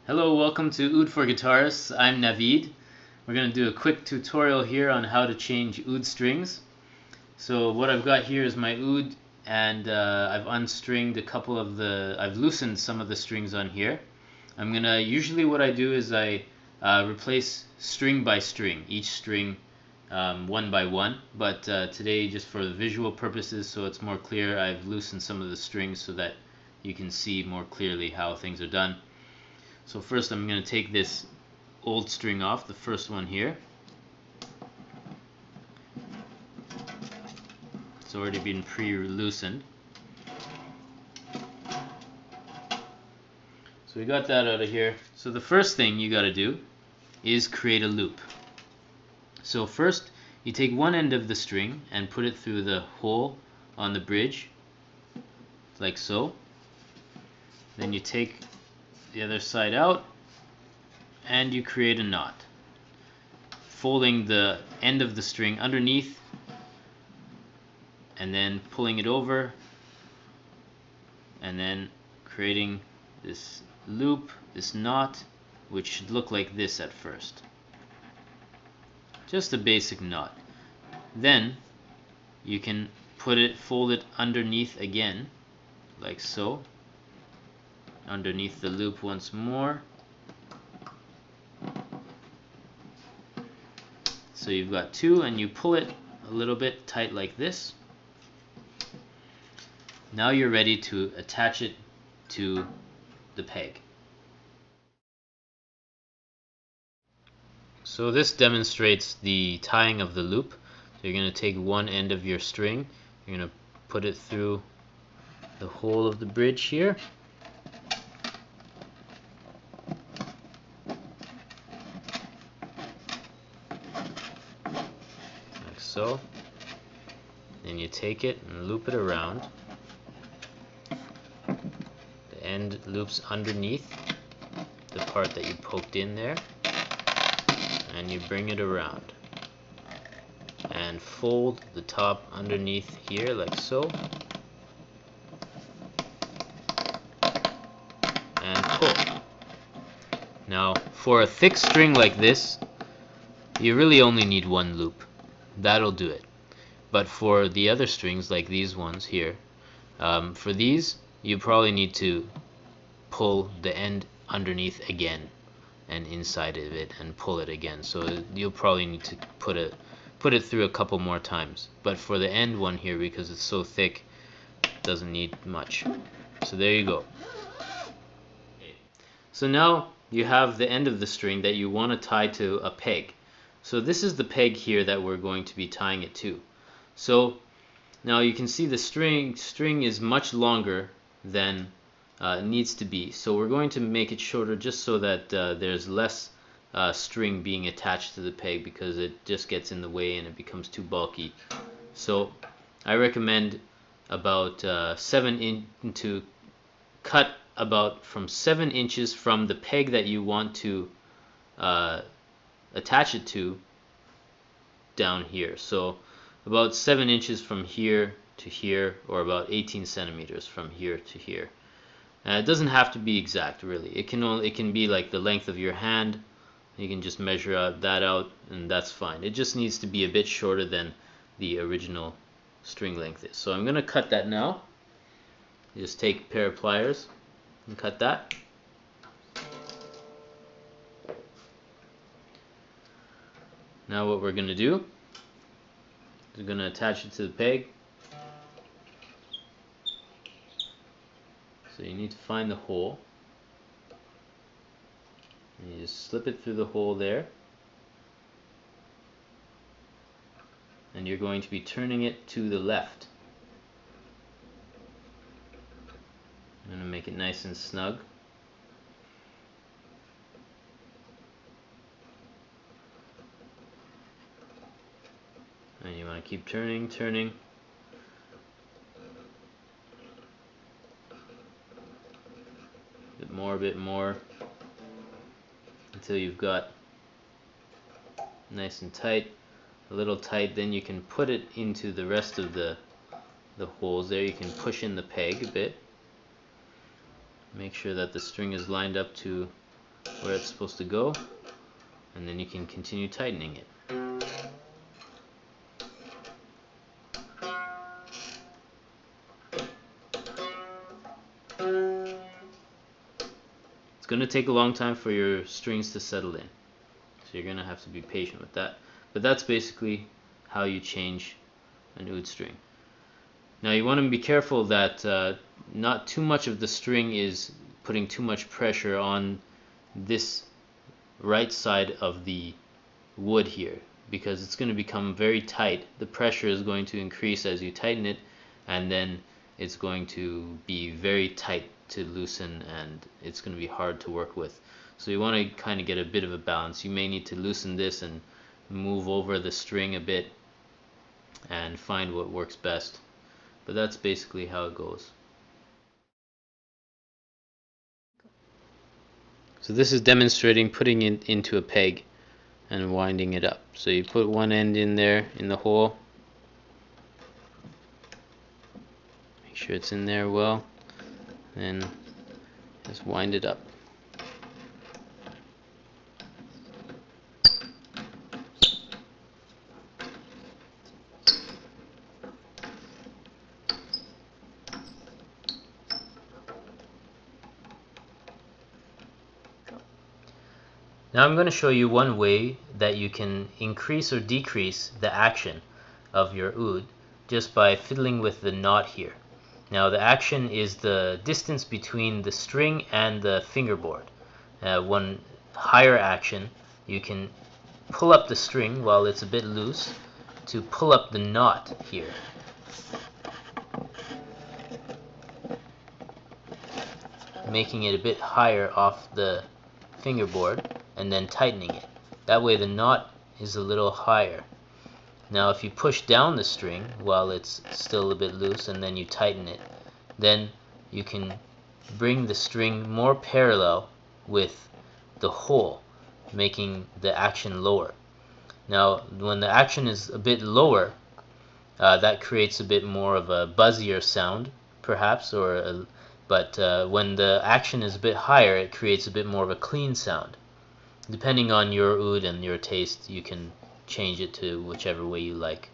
Hello, welcome to Oud for Guitarists. I'm Navid. We're going to do a quick tutorial here on how to change oud strings. So what I've got here is my oud, and I've unstringed I've loosened some of the strings on here. Usually what I do is I replace string by string, each string one by one, but today, just for the visual purposes, so it's more clear, I've loosened some of the strings so that you can see more clearly how things are done. So first I'm going to take this old string off, the first one here. It's already been pre-loosened. So we got that out of here. So the first thing you got to do is create a loop. So first you take one end of the string and put it through the hole on the bridge, like so. Then you take the other side out and you create a knot, folding the end of the string underneath and then pulling it over and then creating this loop, this knot, which should look like this at first. Just a basic knot. Then you can fold it underneath again, like so, underneath the loop once more. So you've got two, and you pull it a little bit tight like this. Now you're ready to attach it to the peg. So this demonstrates the tying of the loop. So you're going to take one end of your string, you're going to put it through the hole of the bridge here. Like so. Then you take it and loop it around. The end loops underneath the part that you poked in there, and you bring it around and fold the top underneath here like so, and pull. Now for a thick string like this, you really only need one loop. That'll do it. But for the other strings, like these ones here, for these you probably need to pull the end underneath again and inside of it and pull it again. So you'll probably need to put it through a couple more times. But for the end one here, because it's so thick, it doesn't need much. So there you go. So now you have the end of the string that you want to tie to a peg. So this is the peg here that we're going to be tying it to. So now you can see the string is much longer than it needs to be. So we're going to make it shorter just so that there's less string being attached to the peg, because it just gets in the way and it becomes too bulky. So I recommend about to cut about from 7 inches from the peg that you want to attach it to down here. So about 7 inches from here to here, or about 18 centimeters from here to here. It doesn't have to be exact, really. It can be like the length of your hand. You can just measure that out, and that's fine. It just needs to be a bit shorter than the original string length is. So I'm going to cut that now. Just take a pair of pliers and cut that. Now what we're going to do is we're going to attach it to the peg. So you need to find the hole, and you just slip it through the hole there, and you're going to be turning it to the left. I'm going to make it nice and snug. And you want to keep turning. A bit more, until you've got nice and tight, a little tight. Then you can put it into the rest of the holes there. You can push in the peg a bit, make sure that the string is lined up to where it's supposed to go, and then you can continue tightening it. It's going to take a long time for your strings to settle in, so you're going to have to be patient with that. But that's basically how you change an oud string. Now you want to be careful that not too much of the string is putting too much pressure on this right side of the wood here, because it's going to become very tight. The pressure is going to increase as you tighten it, and then it's going to be very tight to loosen, and it's going to be hard to work with. So you want to kind of get a bit of a balance. You may need to loosen this and move over the string a bit and find what works best. But that's basically how it goes. So this is demonstrating putting it into a peg and winding it up. So you put one end in there in the hole, make sure it's in there well, and just wind it up. Now I'm going to show you one way that you can increase or decrease the action of your oud just by fiddling with the knot here. Now the action is the distance between the string and the fingerboard. One higher action, you can pull up the string while it's a bit loose to pull up the knot here. Making it a bit higher off the fingerboard and then tightening it. That way the knot is a little higher. Now if you push down the string while it's still a bit loose and then you tighten it, then you can bring the string more parallel with the hole, making the action lower. Now when the action is a bit lower, that creates a bit more of a buzzier sound perhaps, but when the action is a bit higher, it creates a bit more of a clean sound. Depending on your oud and your taste, you can change it to whichever way you like.